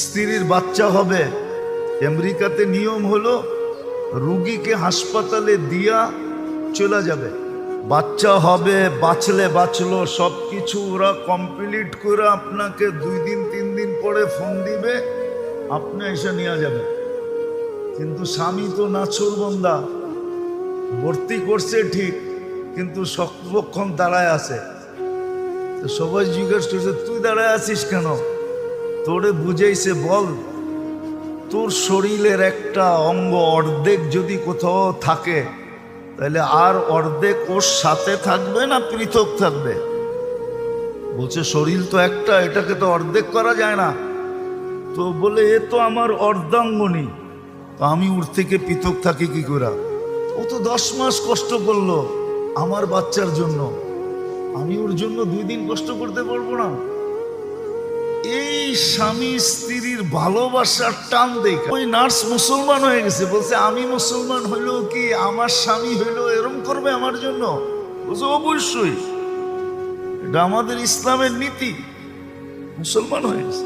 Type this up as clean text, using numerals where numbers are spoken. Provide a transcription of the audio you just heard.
স্ত্রীর বাচ্চা হবে, আমেরিকাতে নিয়ম হলো রুগীকে হাসপাতালে দিয়া চলে যাবে। বাচ্চা হবে, বাঁচলে বাঁচলো, সব কিছু ওরা কমপ্লিট করে আপনাকে 2 দিন 3 দিন পরে ফোন দিবে, আপনি এসে নিয়ে যাবেন। কিন্তু স্বামী তো নাছোড়বান্দা, ভর্তি করছে ঠিক, কিন্তু সর্বক্ষণ দাঁড়ায় আছে। তো সবাই জিজ্ঞেস করছে তুই দাঁড়ায় আছিস কেন? তোরে বুঝাইছে, বল তোর শরীরের একটা অঙ্গ অর্ধেক যদি কোথাও থাকে তাহলে আর অর্ধেক ওর সাথে থাকবে না পৃথক থাকবে? বলছে শরীর তো একটা, এটাকে তো অর্ধেক করা যায় না। তো বলে এ তো আমার অর্ধাঙ্গনী, তো আমি ওর থেকে পৃথক থাকি কি করে? ও তো 10 মাস কষ্ট করলো আমার বাচ্চার জন্য, আমি ওর জন্য 2 দিন কষ্ট করতে পারবো না? এই স্বামী স্ত্রীর ভালোবাসার টান দেখে ওই নার্স মুসলমান হয়ে গেছে। বলছে আমি মুসলমান হইলেও কি আমার স্বামী হইলেও এরম করবে আমার জন্য? বলছে অবশ্যই, এটা আমাদের ইসলামের নীতি। মুসলমান হয়ে গেছে।